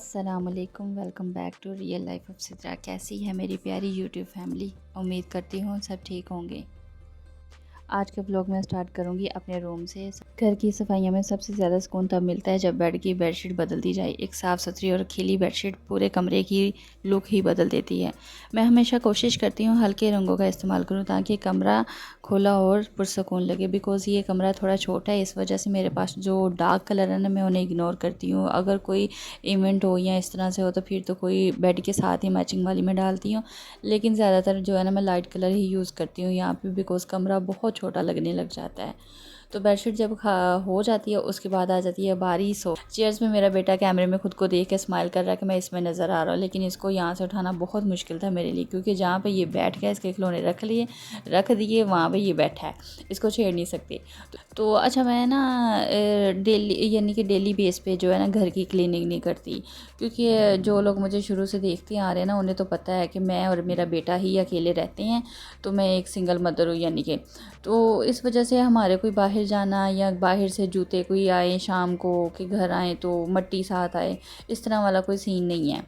अस्सलामुअलैकुम, welcome back to real life of Sidra. कैसी है मेरी प्यारी यूट्यूब फैमिली? उम्मीद करती हूँ सब ठीक होंगे। आज के ब्लॉग में स्टार्ट करूँगी अपने रूम से। घर की सफाइयों में सबसे ज़्यादा सुकून तब मिलता है जब बेड की बेडशीट बदल दी जाए। एक साफ़ सुथरी और खिली बेडशीट पूरे कमरे की लुक ही बदल देती है। मैं हमेशा कोशिश करती हूँ हल्के रंगों का इस्तेमाल करूँ ताकि कमरा खुला और पुरसकून लगे। बिकॉज़ ये कमरा थोड़ा छोटा है, इस वजह से मेरे पास जो डार्क कलर है ना, मैं उन्हें इग्नोर करती हूँ। अगर कोई इवेंट हो या इस तरह से हो तो फिर तो कोई बेड के साथ ही मैचिंग वाली में डालती हूँ, लेकिन ज़्यादातर जो है ना मैं लाइट कलर ही यूज़ करती हूँ यहाँ पे। बिकॉज़ कमरा बहुत छोटा लगने लग जाता है। तो बेडशीट जब हो जाती है उसके बाद आ जाती है बारी सो चेयर्स में। मेरा बेटा कैमरे में खुद को देख के स्माइल कर रहा है कि मैं इसमें नज़र आ रहा हूँ, लेकिन इसको यहाँ से उठाना बहुत मुश्किल था मेरे लिए, क्योंकि जहाँ पे ये बैठ गया इसके खिलौने रख दिए, वहाँ पे ये बैठा है, इसको छेड़ नहीं सकती। तो अच्छा, मैं ना डेली यानी कि डेली बेस पे जो है ना घर की क्लीनिंग नहीं करती, क्योंकि जो लोग मुझे शुरू से देखते आ रहे हैं ना उन्हें तो पता है कि मैं और मेरा बेटा ही अकेले रहते हैं। तो मैं एक सिंगल मदर हूँ यानी कि, तो इस वजह से हमारे कोई बाहर जाना या बाहर से जूते कोई आए शाम को कि घर आए तो मट्टी साथ आए, इस तरह वाला कोई सीन नहीं है।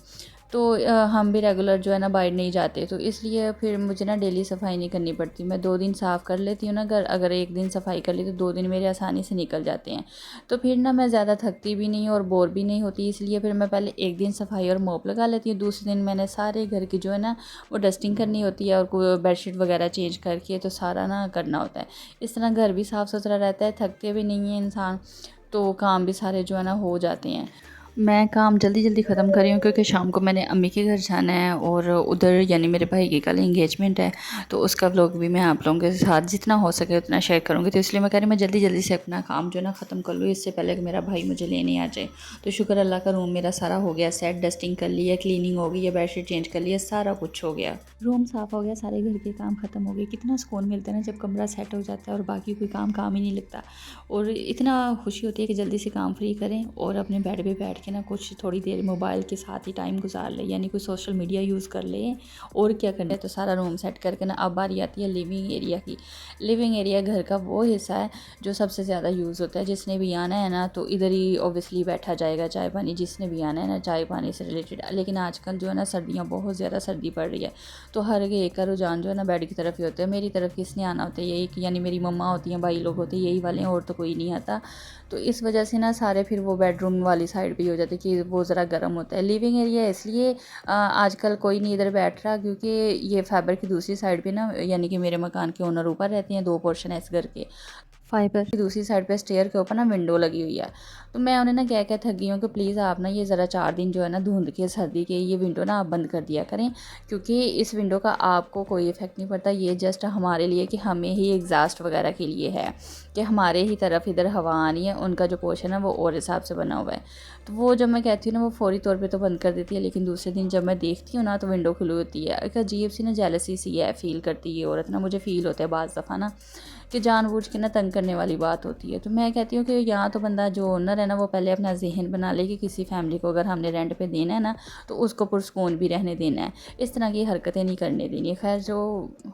तो हम भी रेगुलर जो है ना बाहर नहीं जाते, तो इसलिए फिर मुझे ना डेली सफाई नहीं करनी पड़ती। मैं 2 दिन साफ़ कर लेती हूँ ना घर। अगर एक दिन सफाई कर ली तो 2 दिन मेरे आसानी से निकल जाते हैं। तो फिर ना मैं ज़्यादा थकती भी नहीं और बोर भी नहीं होती, इसलिए फिर मैं पहले एक दिन सफाई और मॉप लगा लेती हूँ। दूसरे दिन मैंने सारे घर की जो है ना वो डस्टिंग करनी होती है और कोई बेडशीट वगैरह चेंज करके तो सारा ना करना होता है। इस तरह घर भी साफ़ सुथरा रहता है, थकते भी नहीं है इंसान, तो काम भी सारे जो है ना हो जाते हैं। मैं काम जल्दी जल्दी ख़त्म कर रही हूँ क्योंकि शाम को मैंने अम्मी के घर जाना है और उधर यानी मेरे भाई की कल इंगेजमेंट है, तो उसका व्लॉग भी मैं आप लोगों के साथ जितना हो सके उतना शेयर करूँगी। तो इसलिए मैं कह रही मैं जल्दी जल्दी से अपना काम जो है ना ख़त्म कर लूँ, इससे पहले कि मेरा भाई मुझे लेने आ जाए। तो शुक्र अल्लाह का, रूम मेरा सारा हो गया सेट, डस्टिंग कर लिया, क्लीनिंग हो गई है, बेडशीट चेंज कर लिया, सारा कुछ हो गया, रूम साफ़ हो गया, सारे घर के काम ख़त्म हो गए। कितना सुकून मिलता है ना जब कमरा सेट हो जाता है और बाकी कोई काम ही नहीं लगता। और इतना खुशी होती है कि जल्दी से काम फ्री करें और अपने बेड पे बैठ के ना कुछ थोड़ी देर मोबाइल के साथ ही टाइम गुजार ले, यानी कोई सोशल मीडिया यूज़ कर ले। और क्या करना है, तो सारा रूम सेट करके ना अब बारी आती है लिविंग एरिया की। लिविंग एरिया घर का वो हिस्सा है जो सबसे ज़्यादा यूज़ होता है। जिसने भी आना है ना तो इधर ही ऑब्वियसली बैठा जाएगा, चाय पानी जिसने भी आना है ना, चाय पानी से रिलेटेड। लेकिन आजकल जो है ना सर्दियाँ, बहुत ज़्यादा सर्दी पड़ रही है, तो हर एक का रुझान जो है ना बेड की तरफ ही होता है। मेरी तरफ किसने आना होता है, यही यानी मेरी मम्मा होती हैं, भाई लोग होते हैं, यही वाले हैं, और तो कोई नहीं आता। तो इस वजह से ना सारे फिर वो बेडरूम वाली साइड पे ही हो जाते कि वो ज़रा गर्म होता है। लिविंग एरिया इसलिए आजकल कोई नहीं इधर बैठ रहा, क्योंकि ये फाइबर की दूसरी साइड पे ना, यानी कि मेरे मकान के ओनर ऊपर रहते हैं, 2 पोर्शन है इस घर के। फाइबर की दूसरी साइड पे स्टेयर के ऊपर ना विंडो लगी हुई है। तो मैं उन्हें ना कह थक गई हूँ कि प्लीज़ आप ना ये ज़रा 4 दिन जो है ना धुंध के सर्दी के ये विंडो ना आप बंद कर दिया करें, क्योंकि इस विंडो का आपको कोई इफ़ेक्ट नहीं पड़ता। ये जस्ट हमारे लिए कि हमें ही एग्जॉस्ट वगैरह के लिए है कि हमारे ही तरफ इधर हवा आनी है, उनका जो पोर्शन है वो और हिसाब से बना हुआ है। तो वो जब मैं कहती हूँ ना वो फ़ौरी तौर पे तो बंद कर देती है, लेकिन दूसरे दिन जब मैं देखती हूँ ना तो विंडो खुली होती है। एक अजीब सी ना जेलसी सी है फ़ील करती है औरत ना, मुझे फ़ील होता है बाज़ दफ़ा ना कि जानबूझ के ना तंग करने वाली बात होती है। तो मैं कहती हूँ कि यहाँ तो बंदा जो ओनर है ना वो पहले अपना ज़हन बना ले कि किसी फैमिली को अगर हमने रेंट पे देना है ना तो उसको पुरसकून भी रहने देना है, इस तरह की हरकतें नहीं करने देनी। खैर जो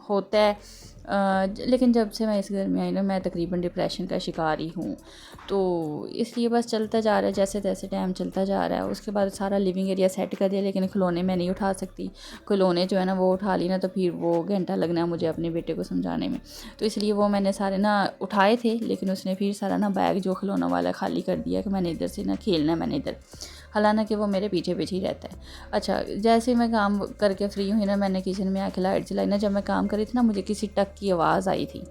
होता है, लेकिन जब से मैं इस घर में आई ना मैं तकरीबन डिप्रेशन का शिकार ही हूँ। तो इसलिए बस चलता जा रहा है, जैसे तैसे टाइम चलता जा रहा है। उसके बाद सारा लिविंग एरिया सेट कर दिया, लेकिन खिलौने मैं नहीं उठा सकती। खिलौने जो है ना वो उठा ली ना तो फिर वो घंटा लगना है मुझे अपने बेटे को समझाने में। तो इसलिए वो मैंने सारे ना उठाए थे, लेकिन उसने फिर सारा ना बैग जो खिलौना वाला खाली कर दिया कि मैंने इधर से ना खेलना है, मैंने इधर। हालांकि वो मेरे पीछे पीछे ही रहता है। अच्छा, जैसे मैं काम करके फ्री हुई ना, मैंने किचन में आके लाइट जलाई ना, जब मैं काम कर रही थी ना मुझे किसी टक की आवाज़ आई थी,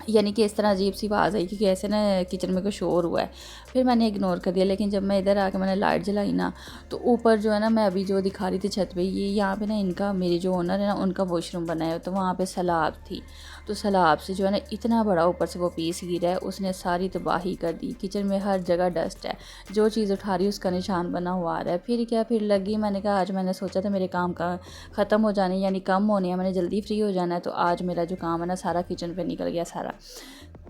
यानी कि इस तरह अजीब सी आवाज़ आई कि ऐसे ना किचन में कुछ शोर हुआ है। फिर मैंने इग्नोर कर दिया, लेकिन जब मैं इधर आके मैंने लाइट जलाई ना तो ऊपर जो है ना मैं अभी जो दिखा रही थी छत पे, ये यहाँ पे ना इनका, मेरी जो ओनर है ना उनका वॉशरूम बना है, तो वहाँ पे सैलाब थी। तो सैलाब से जो है ना इतना बड़ा ऊपर से वो पीस गिरा है, उसने सारी तबाही कर दी। किचन में हर जगह डस्ट है, जो चीज़ उठा रही है उसका निशान बना हुआ आ रहा है। फिर क्या, फिर लगी, मैंने कहा आज मैंने सोचा था मेरे काम का ख़त्म हो जाने यानी कम होने हैं, मैंने जल्दी फ्री हो जाना है, तो आज मेरा जो काम है ना सारा किचन पे निकल गया सारा।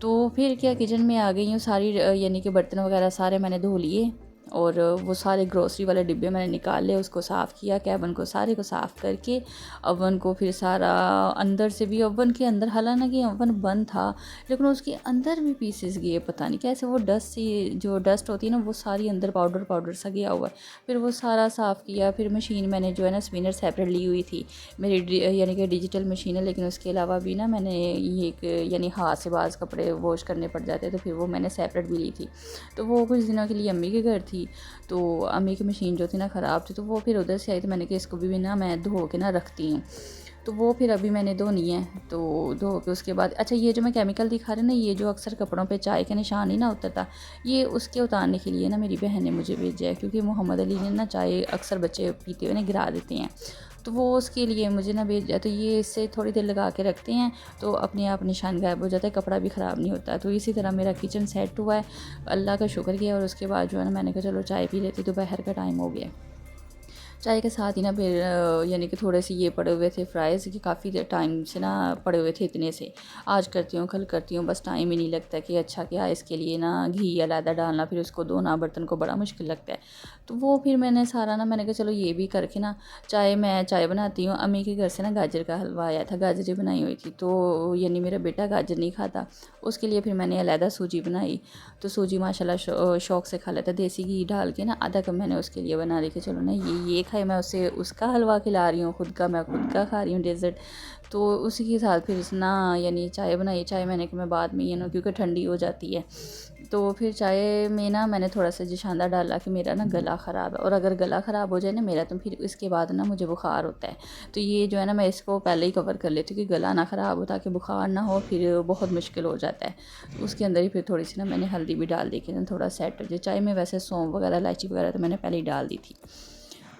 तो फिर क्या, किचन में आ गई हूँ सारी, यानी कि बर्तन वगैरह सारे मैंने धो लिए और वो सारे ग्रोसरी वाले डिब्बे मैंने निकाले, उसको साफ़ किया, कैबिन को सारे को साफ़ करके ओवन को फिर सारा अंदर से भी, ओवन के अंदर हालांकि ओवन बंद था लेकिन उसके अंदर भी पीसेस गए, पता नहीं कैसे, वो डस्ट सी जो डस्ट होती है ना वो सारी अंदर पाउडर पाउडर सा गया हुआ है। फिर वो सारा साफ़ किया। फिर मशीन मैंने जो है ना स्पिनर सेपरेट ली हुई थी मेरी, यानी कि डिजिटल मशीन है, लेकिन उसके अलावा भी ना मैंने ये एक यानी हाथ से बाज़ कपड़े वॉश करने पड़ जाते, तो फिर वो मैंने सेपरेट भी ली थी। तो वो कुछ दिनों के लिए अम्मी के घर थी, तो अम्मी की मशीन जो थी ना ख़राब थी, तो वो फिर उधर से आई, तो मैंने कहा इसको भी ना मैं धो के ना रखती हूँ। तो वो फिर अभी मैंने धोनी है, तो धो के उसके बाद अच्छा ये जो मैं केमिकल दिखा रही ना, ये जो अक्सर कपड़ों पे चाय के निशान ही ना उतरता, ये उसके उतारने के लिए ना मेरी बहन ने मुझे भेजा है, क्योंकि मोहम्मद अली ने ना चाय अक्सर बच्चे पीते हुए ना गिरा देते हैं, तो वो उसके लिए मुझे ना भेजा। तो ये इससे थोड़ी देर लगा के रखते हैं तो अपने आप निशान गायब हो जाता है, कपड़ा भी ख़राब नहीं होता। तो इसी तरह मेरा किचन सेट हुआ है, अल्लाह का शुक्र किया। और उसके बाद जो है ना मैंने कहा चलो चाय पी लेती, दोपहर का टाइम हो गया। चाय के साथ ही ना फिर यानी कि थोड़े से ये पड़े हुए थे फ्राइज़, कि काफ़ी टाइम से ना पड़े हुए थे, इतने से आज करती हूँ कल करती हूँ, बस टाइम ही नहीं लगता कि अच्छा क्या इसके लिए ना घी अलग डालना, फिर उसको धोना बर्तन को बड़ा मुश्किल लगता है। तो वो फिर मैंने सारा ना मैंने कहा चलो ये भी करके ना मैं चाय बनाती हूँ। अम्मी के घर से ना गाजर का हलवा आया था, गाजरें बनाई हुई थी, तो यानी मेरा बेटा गाजर नहीं खाता, उसके लिए फिर मैंने अलहदा सूजी बनाई। तो सूजी माशाल्लाह शौक़ से खा लेता, देसी घी डाल के ना आधा कप मैंने उसके लिए बना दी कि चलो ना ये खाए, मैं उसे उसका हलवा खिला रही हूँ, खुद का मैं खुद का खा रही हूँ डेज़र्ट। तो उसी के साथ फिर ना यानी चाय बनाई। चाय मैंने कि मैं बाद में ना क्योंकि ठंडी हो जाती है, तो फिर चाय में ना मैंने थोड़ा सा जशांदा डाला कि मेरा ना गला ख़राब है, और अगर गला ख़राब हो जाए ना मेरा, तो फिर इसके बाद ना मुझे बुखार होता है। तो ये जो है ना मैं इसको पहले ही कवर कर लेती हूँ कि गला ना ख़राब हो, ताकि बुखार ना हो, फिर बहुत मुश्किल हो जाता है। तो उसके अंदर ही फिर थोड़ी सी ना मैंने हल्दी भी डाल दी कि ना थोड़ा सेट हो जाए। चाय में वैसे सौंफ वगैरह इलायची वगैरह तो मैंने पहले ही डाल दी थी।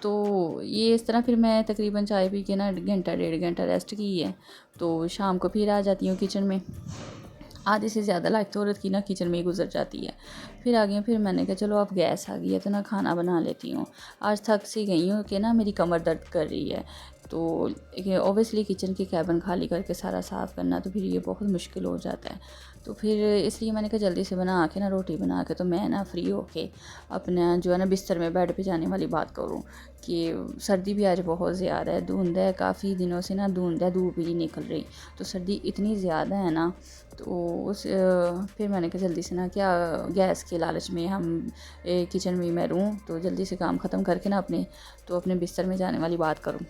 तो ये इस तरह फिर मैं तकरीबन चाय पी के ना घंटा डेढ़ घंटा रेस्ट की है, तो शाम को फिर आ जाती हूँ किचन में। आधे से ज़्यादा लाइफ तो औरत की ना किचन में ही गुजर जाती है। फिर आ गई हूँ, फिर मैंने कहा चलो अब गैस आ गई है तो ना खाना बना लेती हूँ। आज थक सी गई हूँ कि ना मेरी कमर दर्द कर रही है, तो ओबियसली किचन की कैबिन खाली करके सारा साफ़ करना तो फिर ये बहुत मुश्किल हो जाता है। तो फिर इसलिए मैंने कहा जल्दी से बना के ना रोटी बना के तो मैं ना फ्री होके अपना जो है ना बिस्तर में बेड पे जाने वाली बात करूँ, कि सर्दी भी आज बहुत ज़्यादा है, धुंध है, काफ़ी दिनों से ना धुंध है, धूप ही नहीं निकल रही, तो सर्दी इतनी ज़्यादा है ना। तो फिर मैंने कहा जल्दी से ना क्या गैस के लालच में हम किचन में मैं रहूँ, तो जल्दी से काम ख़त्म करके ना अपने बिस्तर में जाने वाली बात करूँ।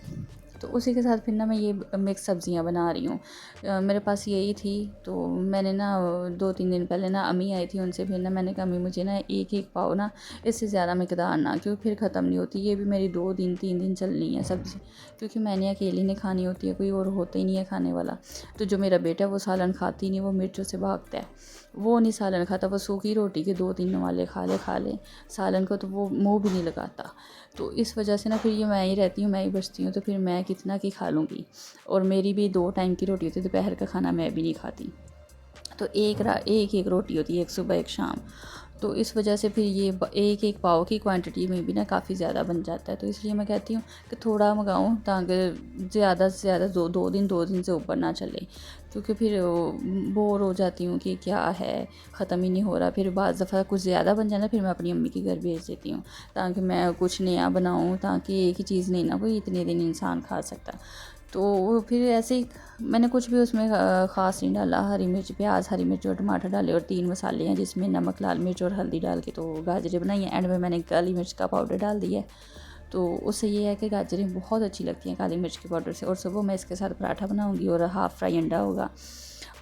तो उसी के साथ फिर ना मैं ये मिक्स सब्ज़ियाँ बना रही हूँ। मेरे पास यही थी, तो मैंने ना 2-3 दिन पहले ना अम्मी आई थी, उनसे फिर ना मैंने कहा अम्मी मुझे ना एक पाव ना, इससे ज़्यादा मिकदार ना, क्योंकि फिर ख़त्म नहीं होती, ये भी मेरी 2 दिन 3 दिन चलनी है सब्ज़ी, क्योंकि मैंने अकेली ने खानी होती है, कोई और होता ही नहीं है खाने वाला। तो जो मेरा बेटा वो सालन खाती नहीं, वो मिर्चों से भागता है, वो नहीं सालन खाता, वो सूखी रोटी के 2-3 वाले खा ले, सालन को तो वो मुँह भी नहीं लगाता। तो इस वजह से ना फिर ये मैं ही रहती हूँ, मैं ही बचती हूँ, तो फिर मैं कितना की खा लूँगी। और मेरी भी 2 टाइम की रोटी होती है, दोपहर का खाना मैं भी नहीं खाती, तो एक रोटी होती है, एक सुबह एक शाम। तो इस वजह से फिर ये एक पाव की क्वांटिटी में भी ना काफ़ी ज़्यादा बन जाता है। तो इसलिए मैं कहती हूँ कि थोड़ा मंगाऊँ, ताकि ज़्यादा से ज़्यादा दो दिन से ऊपर ना चले, क्योंकि फिर बोर हो जाती हूँ कि क्या है, ख़त्म ही नहीं हो रहा। फिर बाज़ दफ़ा कुछ ज़्यादा बन जाना, फिर मैं अपनी अम्मी के घर भेज देती हूँ, ताकि मैं कुछ नया बनाऊँ, ताकि एक ही चीज़ नहीं ना कोई इतने दिन इंसान खा सकता। तो फिर ऐसे ही मैंने कुछ भी उसमें ख़ास नहीं डाला, हरी मिर्च, प्याज, हरी मिर्च और टमाटर डाले, और 3 मसाले हैं जिसमें नमक, लाल मिर्च और हल्दी डाल के तो गाजरें बनाई हैं। एंड में मैंने काली मिर्च का पाउडर डाल दिया है, तो उससे ये है कि गाजरें बहुत अच्छी लगती हैं काली मिर्च के पाउडर से। और सुबह मैं इसके साथ पराठा बनाऊँगी, और हाफ़ फ्राई अंडा होगा,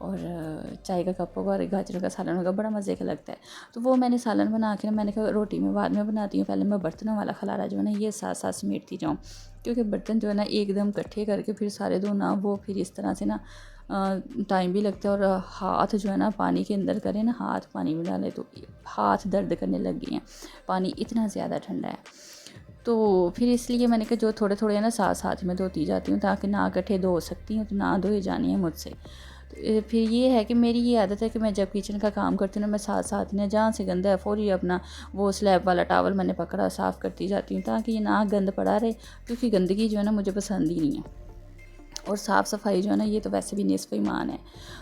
और चाय का कप होगा, और गाजरों का सालन होगा, बड़ा मज़े का लगता है। तो वो मैंने सालन बना के ना मैंने कहा रोटी में बाद में बनाती हूँ, पहले मैं बर्तनों वाला खलारा जो है ना ये साथ साथ समेटती जाऊँ, क्योंकि बर्तन जो है ना एकदम इकट्ठे करके फिर सारे धोना, वो फिर इस तरह से ना टाइम भी लगता है। और हाथ जो है ना पानी के अंदर करें ना, हाथ पानी में डालें तो हाथ दर्द करने लग गए हैं, पानी इतना ज़्यादा ठंडा है। तो फिर इसलिए मैंने कहा जो थोड़े थोड़े ना साथ साथ में धोती जाती हूँ, ताकि ना इकट्ठे धो सकती हूँ, तो ना धोए जानी है मुझसे। तो फिर ये है कि मेरी ये आदत है कि मैं जब किचन का काम करती हूँ ना, मैं साथ साथ में जहाँ से गंदा है फ़ौरी अपना वो स्लैब वाला टावल मैंने पकड़ा साफ़ करती जाती हूँ, ताकि ये ना गंद पड़ा रहे, क्योंकि गंदगी जो है ना मुझे पसंद ही नहीं है। और साफ़ सफाई जो है ना, ये तो वैसे भी निस्फ़ ईमान है।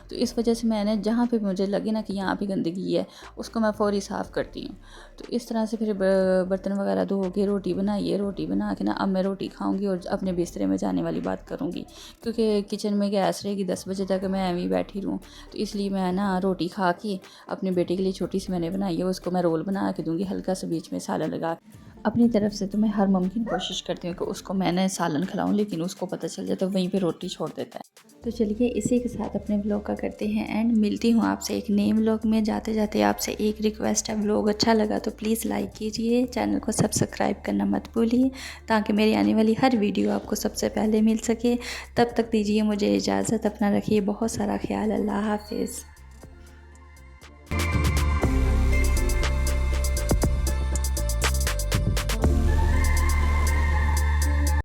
तो इस वजह से मैंने जहाँ पे मुझे लगे ना कि यहाँ पे गंदगी है, उसको मैं फ़ौरी साफ़ करती हूँ। तो इस तरह से फिर बर्तन वगैरह धो के रोटी बनाई है। रोटी बना के ना अब मैं रोटी खाऊंगी और अपने बिस्तरे में जाने वाली बात करूँगी, क्योंकि किचन में गैस रहेगी 10 बजे तक मैं एवं ही बैठी रहूँ। तो इसलिए मैं ना रोटी खा के अपने बेटे के लिए छोटी सी मैंने बनाई है, उसको मैं रोल बना के दूँगी, हल्का सा बीच में सालन लगा के। अपनी तरफ से तो मैं हर मुमकिन कोशिश करती हूँ कि उसको मैंने सालन खिलाऊं, लेकिन उसको पता चल जाए तो वहीं पे रोटी छोड़ देता है। तो चलिए इसी के साथ अपने व्लॉग का करते हैं एंड। मिलती हूँ आपसे एक नए व्लॉग में। जाते जाते आपसे एक रिक्वेस्ट है, व्लॉग अच्छा लगा तो प्लीज़ लाइक कीजिए, चैनल को सब्सक्राइब करना मत भूलिए, ताकि मेरी आने वाली हर वीडियो आपको सबसे पहले मिल सके। तब तक दीजिए मुझे इजाज़त, अपना रखिए बहुत सारा ख्याल। अल्लाह हाफिज़।